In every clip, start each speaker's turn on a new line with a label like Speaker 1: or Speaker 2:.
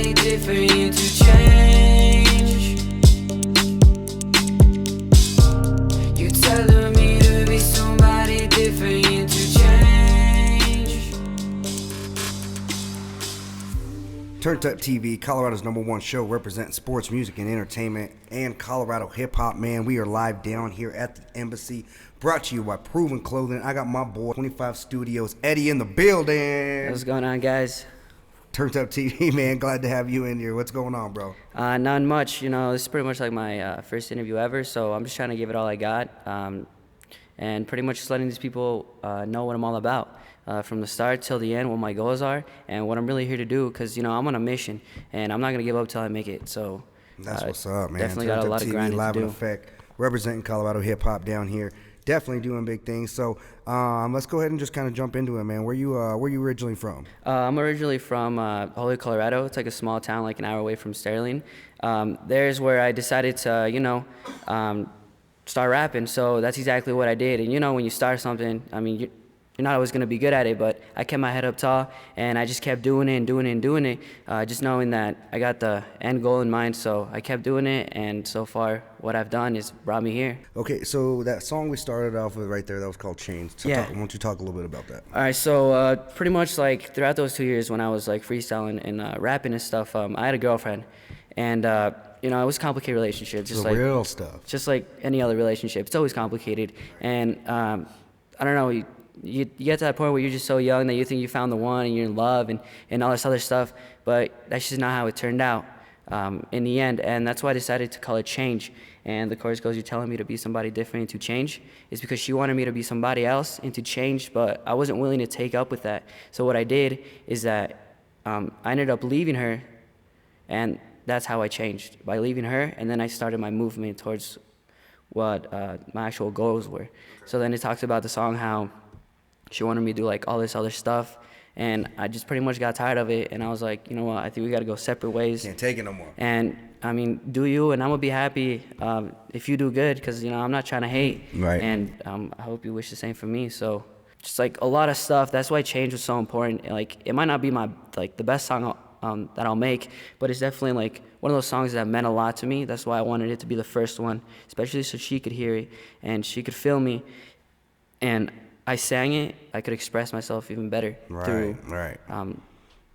Speaker 1: somebody different to change. You telling me to be somebody different to change.
Speaker 2: Turned Up TV, Colorado's #1 show representing sports, music, and entertainment, and Colorado hip-hop, man. We are live down here at the Embassy, brought to you by Proven Clothing. I got my boy, 25 Studios, Eddie in the building.
Speaker 3: What's going on, guys?
Speaker 2: Turned Up TV, man. Glad to have you in here. What's going on, bro?
Speaker 3: Not much. You know, this is pretty much like my first interview ever, so I'm just trying to give it all I got, and pretty much just letting these people know what I'm all about. From the start till the end, what my goals are and what I'm really here to do, because, you know, I'm on a mission and I'm not going to give up till I make it. So
Speaker 2: that's what's up, man.
Speaker 3: Definitely got a lot of grinding
Speaker 2: live
Speaker 3: to do.
Speaker 2: in effect, representing Colorado hip-hop down here. Definitely doing big things. So let's go ahead and just kind of jump into it, man. Where you originally from?
Speaker 3: I'm originally from Holyoke, Colorado. It's like a small town, like an hour away from Sterling. There's where I decided to, start rapping. So that's exactly what I did. And, you know, when you start something, I mean, you're not always going to be good at it, but I kept my head up tall, and I just kept doing it and doing it and doing it, just knowing that I got the end goal in mind. So I kept doing it, and so far what I've done is brought me here.
Speaker 2: Okay, so that song we started off with right there, that was called Change. So
Speaker 3: Yeah.
Speaker 2: why don't you talk a little bit about that?
Speaker 3: All right, so pretty much like throughout those 2 years when I was like freestyling and rapping and stuff, I had a girlfriend, and it was a complicated relationship, just
Speaker 2: The
Speaker 3: like
Speaker 2: real stuff.
Speaker 3: just like any other relationship. It's always complicated, and I don't know. You get to that point where you're just so young that you think you found the one and you're in love and all this other stuff, but that's just not how it turned out in the end. And that's why I decided to call it Change. And the chorus goes, "You're telling me to be somebody different and to change." It's because she wanted me to be somebody else and to change, but I wasn't willing to take up with that. So what I did is that I ended up leaving her, and that's how I changed, by leaving her. And then I started my movement towards what my actual goals were. So then it talks about the song how she wanted me to do like all this other stuff, and I just pretty much got tired of it, and I was like, you know what, I think we got to go separate ways.
Speaker 2: Can't take it no more.
Speaker 3: And I mean, do you, and I'm gonna be happy if you do good, because I'm not trying to hate.
Speaker 2: Right.
Speaker 3: And I hope you wish the same for me. So just like a lot of stuff. That's why Change was so important. Like, it might not be my the best song that I'll make, but it's definitely like one of those songs that meant a lot to me. That's why I wanted it to be the first one, especially so she could hear it and she could feel me. And I sang it, I could express myself even better through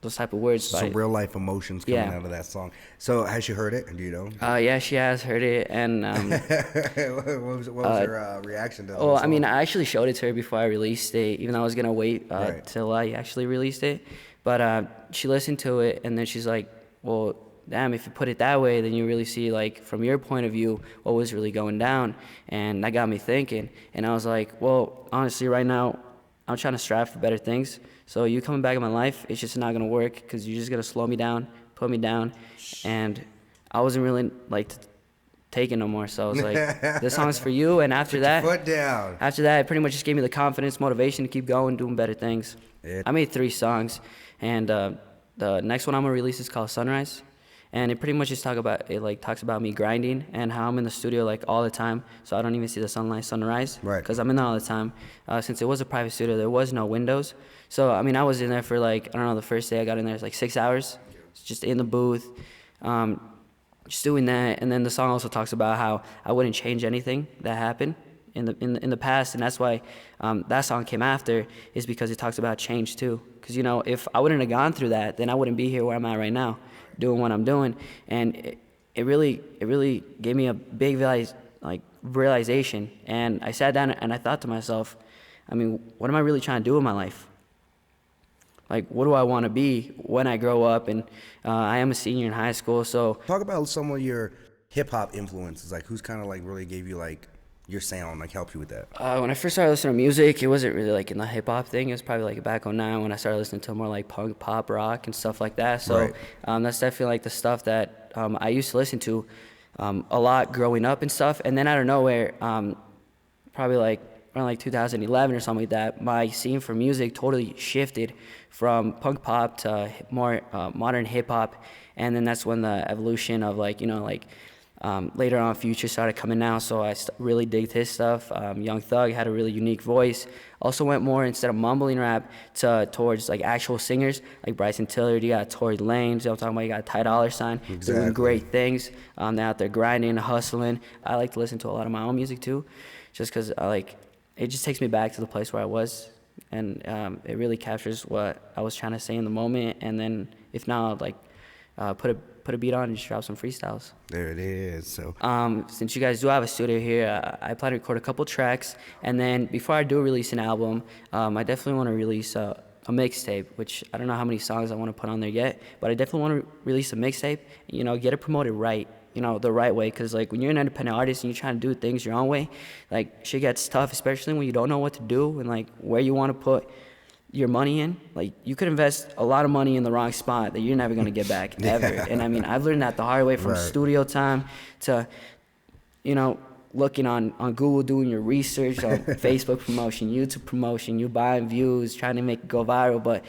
Speaker 3: those type of words.
Speaker 2: Some real life emotions coming
Speaker 3: Yeah.
Speaker 2: out of that song. So has she heard it? Do you know?
Speaker 3: Yeah, she has heard it, and
Speaker 2: what was her reaction to the
Speaker 3: well,
Speaker 2: song?
Speaker 3: I mean, I actually showed it to her before I released it, even though I was gonna wait
Speaker 2: Right.
Speaker 3: till I actually released it. But she listened to it, and then she's like, "Well, damn, if you put it that way, then you really see, like, from your point of view, what was really going down." And that got me thinking. And I was like, well, honestly, right now, I'm trying to strive for better things. So you coming back in my life, it's just not going to work, because you're just going to slow me down, put me down. And I wasn't really, like, taking no more. So I was like, this song's for you. And after that,
Speaker 2: Foot down.
Speaker 3: after that, it pretty much just gave me the confidence, motivation to keep going, doing better things.
Speaker 2: Yeah.
Speaker 3: I made 3 songs, and the next one I'm gonna release is called Sunrise, and it pretty much just talks about me grinding and how I'm in the studio like all the time, so I don't even see the sunrise,
Speaker 2: Right.
Speaker 3: because I'm in there all the time. Since it was a private studio, there was no windows, so I mean, I was in there for like, I don't know, the first day I got in there, it's like 6 hours, just in the booth, just doing that. And then the song also talks about how I wouldn't change anything that happened in the past, and that's why that song came after, is because it talks about change too. Because if I wouldn't have gone through that, then I wouldn't be here where I'm at right now, doing what I'm doing. And it really gave me a big realization. And I sat down and I thought to myself, I mean, what am I really trying to do in my life? Like, what do I want to be when I grow up? And I am a senior in high school, so
Speaker 2: Talk about some of your hip hop influences, like who's kind of like really gave you like your sound, like helped you with that.
Speaker 3: when I first started listening to music, it wasn't really like in the hip hop thing. It was probably like back '09 when I started listening to more like punk, pop, rock, and stuff like that. So
Speaker 2: Right.
Speaker 3: That's definitely like the stuff that I used to listen to a lot growing up and stuff. And then out of nowhere, probably like around like 2011 or something like that, my scene for music totally shifted from punk pop to more modern hip hop. And then that's when the evolution of Later on, Future started coming out, so I really digged his stuff. Young Thug had a really unique voice. Also went more, instead of mumbling rap, towards like actual singers like Bryson Tiller. You got Tory Lanez. You know what I'm talking about? You got Ty Dolla $ign doing great things. They're out there grinding, hustling. I like to listen to a lot of my own music too, just because it just takes me back to the place where I was, and it really captures what I was trying to say in the moment. And then if not, like put a beat on and just drop some freestyles.
Speaker 2: There it is. So
Speaker 3: since you guys do have a studio here, I plan to record a couple tracks, and then before I do release an album, I definitely want to release a mixtape, which I don't know how many songs I want to put on there yet, but I definitely want to release a mixtape, get it promoted right, the right way, because like when you're an independent artist and you're trying to do things your own way, like shit gets tough, especially when you don't know what to do and like where you want to put your money in. Like you could invest a lot of money in the wrong spot that you're never going to get back ever. And I mean, I've learned that the hard way, from studio time to looking on Google, doing your research on Facebook promotion, YouTube promotion, you buying views, trying to make it go viral. But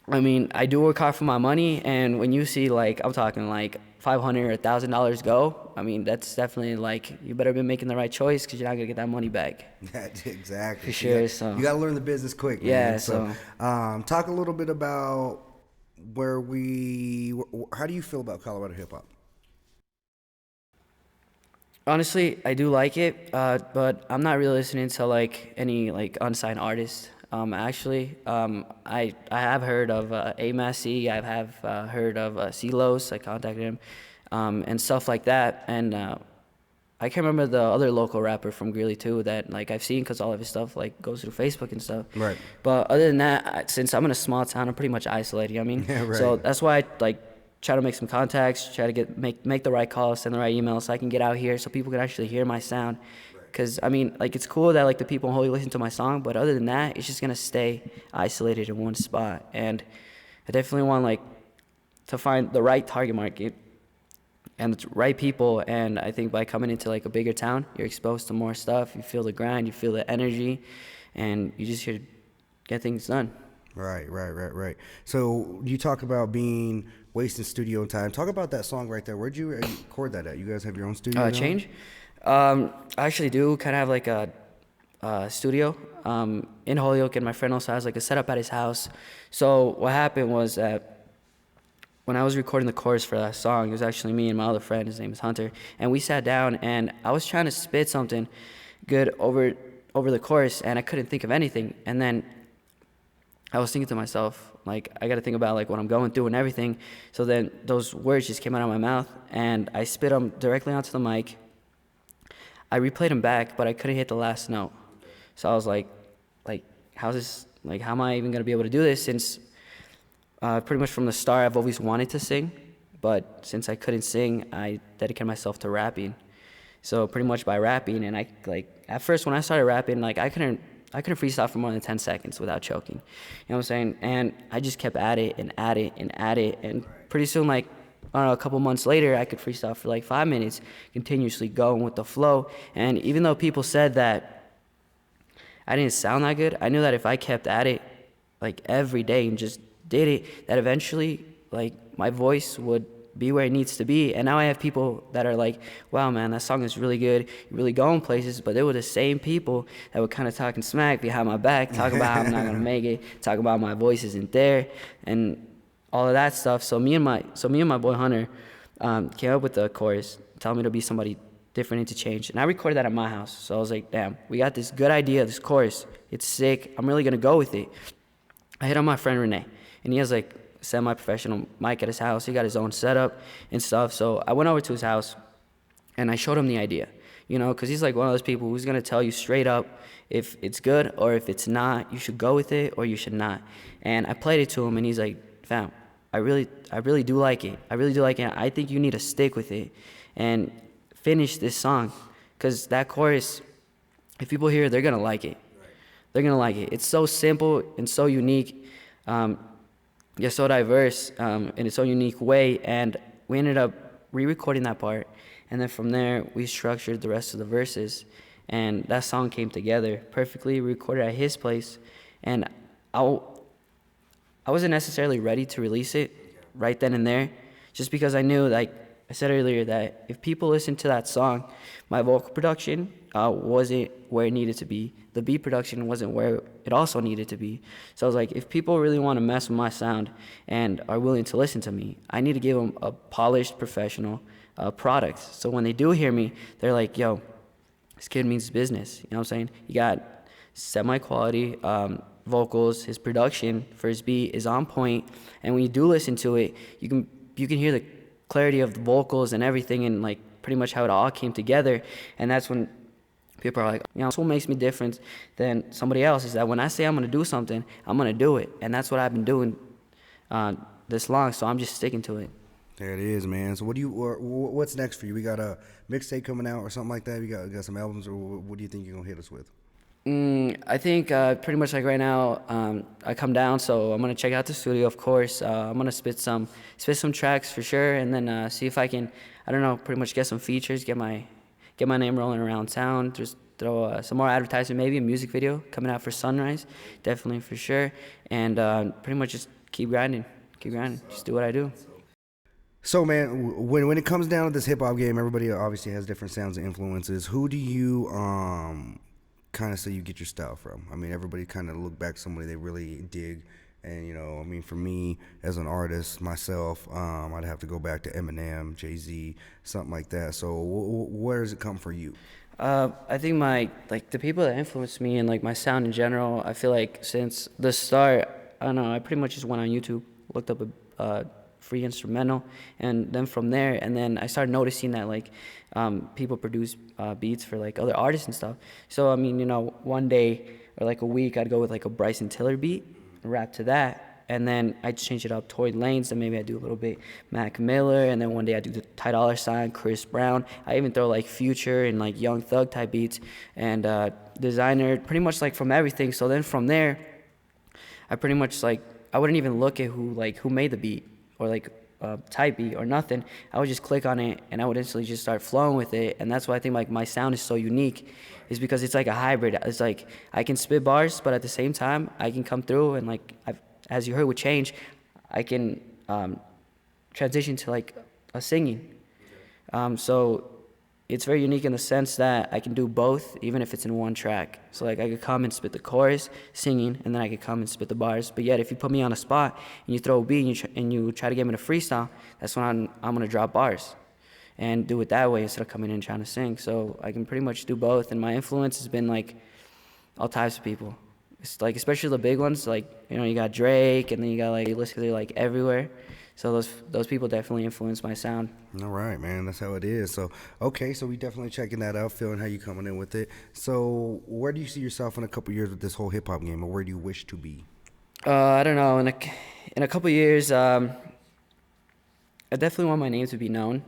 Speaker 3: I mean, I do work hard for my money, and when you see like, I'm talking like $500 or $1,000 go, I mean, that's definitely like, you better be making the right choice, because you're not gonna get that money back.
Speaker 2: That's exactly.
Speaker 3: For sure. So
Speaker 2: you gotta learn the business quick, man.
Speaker 3: Yeah.
Speaker 2: So talk a little bit about how do you feel about Colorado hip hop?
Speaker 3: Honestly, I do like it, but I'm not really listening to like any like unsigned artists. I have heard of ImbassI. I have heard of CeeLos. I contacted him, and stuff like that. And I can't remember the other local rapper from Greeley too that like I've seen, because all of his stuff like goes through Facebook and stuff.
Speaker 2: Right.
Speaker 3: But other than that, since I'm in a small town, I'm pretty much isolated. You know what I mean?
Speaker 2: Yeah, right.
Speaker 3: So that's why I like try to make some contacts, try to make the right calls, send the right emails, so I can get out here, so people can actually hear my sound. Because I mean, like, it's cool that like the people in Holy listen to my song, but other than that, it's just gonna stay isolated in one spot. And I definitely want like to find the right target market and the right people. And I think by coming into like a bigger town, you're exposed to more stuff. You feel the grind, you feel the energy, and you just here to get things done.
Speaker 2: Right. So you talk about wasting studio time. Talk about that song right there. Where'd you record that at? You guys have your own studio now?
Speaker 3: Change? I actually do kind of have like a studio in Holyoke, and my friend also has like a setup at his house. So what happened was that when I was recording the chorus for that song, it was actually me and my other friend, his name is Hunter, and we sat down and I was trying to spit something good over the chorus, and I couldn't think of anything. And then I was thinking to myself, like, I got to think about like what I'm going through and everything. So then those words just came out of my mouth, and I spit them directly onto the mic. I replayed them back, but I couldn't hit the last note. So I was like, how's this, like, how am I even gonna be able to do this, since pretty much from the start I've always wanted to sing, but since I couldn't sing, I dedicated myself to rapping. So pretty much by rapping, and I like, at first when I started rapping, like I couldn't freestyle for more than 10 seconds without choking. You know what I'm saying? And I just kept at it, and pretty soon, like, I don't know, a couple months later, I could freestyle for like 5 minutes, continuously going with the flow. And even though people said that I didn't sound that good, I knew that if I kept at it like every day and just did it, that eventually like my voice would be where it needs to be. And now I have people that are like, wow, man, that song is really good, you're really going places. But they were the same people that were kind of talking smack behind my back, talking about how I'm not gonna make it, talking about my voice isn't there, and all of that stuff. So me and my boy Hunter came up with the chorus, telling me to be somebody different and to change. And I recorded that at my house. So I was like, damn, we got this good idea, this chorus. It's sick. I'm really gonna go with it. I hit on my friend Renee, and he has like a semi-professional mic at his house. He got his own setup and stuff. So I went over to his house, and I showed him the idea. Because he's like one of those people who's gonna tell you straight up if it's good, or if it's not, you should go with it or you should not. And I played it to him, and he's like, fam, I really do like it. I really do like it. I think you need to stick with it and finish this song, because that chorus, if people hear it, they're gonna like it. They're gonna like it. It's so simple and so unique. It's so diverse in its own unique way. And we ended up re-recording that part, and then from there we structured the rest of the verses, and that song came together perfectly. We recorded at his place, and I wasn't necessarily ready to release it right then and there, just because I knew like I said earlier that if people listen to that song, my vocal production wasn't where it needed to be. The beat production wasn't where it also needed to be. So I was like, if people really want to mess with my sound and are willing to listen to me, I need to give them a polished, professional product. So when they do hear me, they're like, yo, this kid means business. You know what I'm saying? He got semi-quality vocals. His production for his beat is on point. And when you do listen to it, you can hear the clarity of the vocals and everything, and like pretty much how it all came together. And that's when people are like, you know, that's what makes me different than somebody else, is that when I say I'm gonna do something, I'm gonna do it. And that's what I've been doing this long, so I'm just sticking to it.
Speaker 2: There it is, man. So what's next for you? We got a mixtape coming out or something like that? We got some albums, or what do you think you're gonna hit us with?
Speaker 3: I think pretty much like right now, I come down, so I'm gonna check out the studio, of course. I'm gonna spit some tracks for sure, and then see if I can, I don't know, pretty much get some features, get my name rolling around town. Just throw some more advertisement, maybe a music video coming out for Sunrise, definitely for sure, and pretty much just keep grinding, just do what I do.
Speaker 2: So, man, when it comes down to this hip hop game, everybody obviously has different sounds and influences. Who do you kind of say you get your style from? I mean, everybody kind of look back to somebody they really dig, and you know, I mean, for me as an artist myself, I'd have to go back to Eminem, Jay-Z, something like that. So, where does it come for you?
Speaker 3: I think the people that influenced me and like my sound in general, I feel like since the start, I don't know, I pretty much just went on YouTube, looked up a free instrumental, and then from there, and then I started noticing that like people produce beats for like other artists and stuff. So I mean, you know, one day or like a week, I'd go with like a Bryson Tiller beat, rap to that, and then I'd change it up Tory Lanez, and maybe I'd do a little bit Mac Miller, and then one day I'd do the Ty Dolla $ign, Chris Brown. I even throw like Future and like Young Thug type beats, and Designer, pretty much like from everything. So then from there, I pretty much like, I wouldn't even look at who made the beat or like type beat or nothing. I would just click on it and I would instantly just start flowing with it. And that's why I think like my sound is so unique, is because it's like a hybrid. It's like I can spit bars, but at the same time I can come through and like as you heard with Change, I can transition to like a singing. So it's very unique in the sense that I can do both, even if it's in one track. So like I could come and spit the chorus, singing, and then I could come and spit the bars. But yet if you put me on a spot and you throw a beat and you try to get me to freestyle, that's when I'm gonna drop bars and do it that way instead of coming in and trying to sing. So I can pretty much do both, and my influence has been like all types of people. It's like especially the big ones, like, you know, you got Drake, and then you got like literally like everywhere. So those people definitely influence my sound.
Speaker 2: All right, man. That's how it is. So, okay, so we definitely checking that out, feeling how you coming in with it. So, where do you see yourself in a couple years with this whole hip hop game, or where do you wish to be?
Speaker 3: I don't know. In a couple years, I definitely want my name to be known.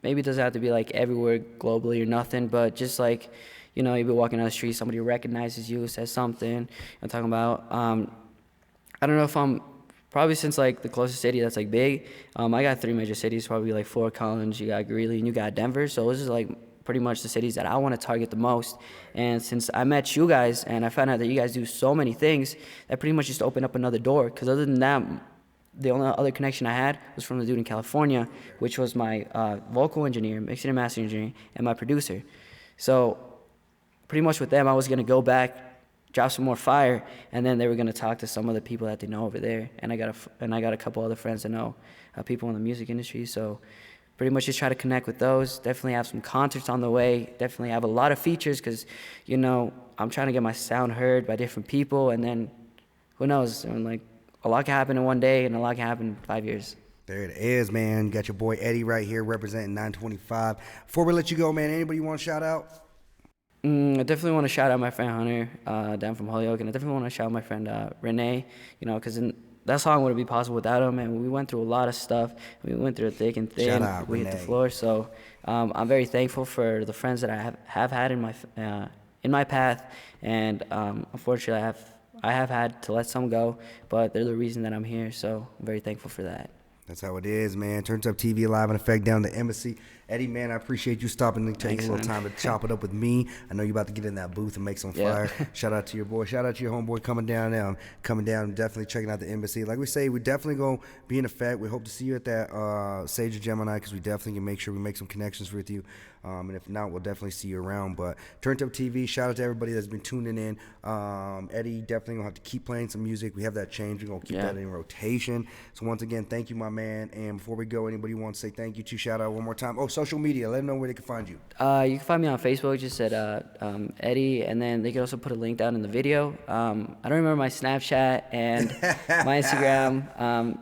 Speaker 3: Maybe it doesn't have to be like everywhere globally or nothing, but just like, you know, you be walking down the street, somebody recognizes you, says something. I'm talking about. I don't know if I'm. Probably since like the closest city that's like big, I got 3 major cities, probably like Fort Collins, you got Greeley, and you got Denver. So this is like pretty much the cities that I want to target the most. And since I met you guys and I found out that you guys do so many things, that pretty much just opened up another door. Because other than that, the only other connection I had was from the dude in California, which was my vocal engineer, mixing and mastering engineer, and my producer. So pretty much with them, I was gonna go back, drop some more fire, and then they were gonna talk to some of the people that they know over there. And I got a couple other friends that know people in the music industry. So pretty much just try to connect with those. Definitely have some concerts on the way. Definitely have a lot of features, because, you know, I'm trying to get my sound heard by different people. And then who knows? I mean, like, a lot can happen in one day, and a lot can happen in 5 years.
Speaker 2: There it is, man. Got your boy Eddie right here representing 925. Before we let you go, man, anybody you want to shout out?
Speaker 3: I definitely want to shout out my friend Hunter down from Holyoke, and I definitely want to shout out my friend Renee, you know, because that song wouldn't be possible without him, and we went through a lot of stuff. We went through thick and thin.
Speaker 2: Shout out,
Speaker 3: we
Speaker 2: Renee.
Speaker 3: hit the floor, so I'm very thankful for the friends that I have had in my path, and unfortunately I have had to let some go, but they're the reason that I'm here, so I'm very thankful for that.
Speaker 2: That's how it is, man. Turns Up TV live in effect down the Embassy. Eddie, man, I appreciate you stopping and taking
Speaker 3: Thanks,
Speaker 2: a little
Speaker 3: man.
Speaker 2: time to chop it up with me. I know you're about to get in that booth and make some
Speaker 3: Yeah.
Speaker 2: fire. Shout out to your boy. Shout out to your homeboy coming down now. Coming down, definitely checking out the Embassy. Like we say, we definitely going to be in effect. We hope to see you at that Sage of Gemini because we definitely can make sure we make some connections with you. And if not, we'll definitely see you around. But Turned Up TV, shout out to everybody that's been tuning in. Eddie, definitely going to have to keep playing some music. We have that change. We're going to keep that in rotation. So once again, thank you, my man. And before we go, anybody want to say thank you to? Shout out one more time. Oh, social media. Let them know where they can find you.
Speaker 3: You can find me on Facebook, just at Eddie, and then they can also put a link down in the video. I don't remember my Snapchat and my Instagram.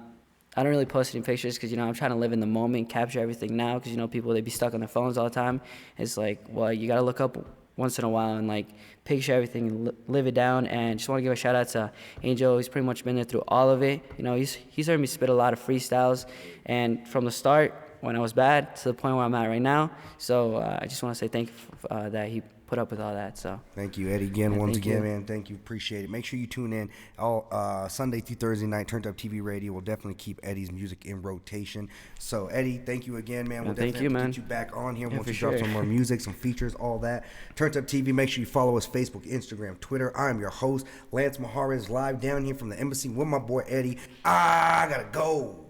Speaker 3: I don't really post any pictures because, I'm trying to live in the moment, capture everything now because, people, they be stuck on their phones all the time. It's like, well, you got to look up once in a while and, like, picture everything and live it down. And just want to give a shout-out to Angel. He's pretty much been there through all of it. He's heard me spit a lot of freestyles. And from the start, when I was bad, to the point where I'm at right now. So I just want to say thank you that he put up with all that. So
Speaker 2: thank you, Eddie, again.
Speaker 3: Yeah,
Speaker 2: Once
Speaker 3: thank
Speaker 2: again,
Speaker 3: you.
Speaker 2: man, thank you. Appreciate it. Make sure you tune in all Sunday through Thursday night. Turned Up TV Radio will definitely keep Eddie's music in rotation. So, Eddie, thank you again, man. We'll
Speaker 3: thank
Speaker 2: definitely
Speaker 3: you,
Speaker 2: have to
Speaker 3: man.
Speaker 2: get you back on here
Speaker 3: Yeah,
Speaker 2: once
Speaker 3: for
Speaker 2: you drop
Speaker 3: sure.
Speaker 2: some more music, some features, all that. Turned Up TV. Make sure you follow us Facebook, Instagram, Twitter. I'm your host, Lance Maharez, live down here from the Embassy with my boy Eddie. I gotta go.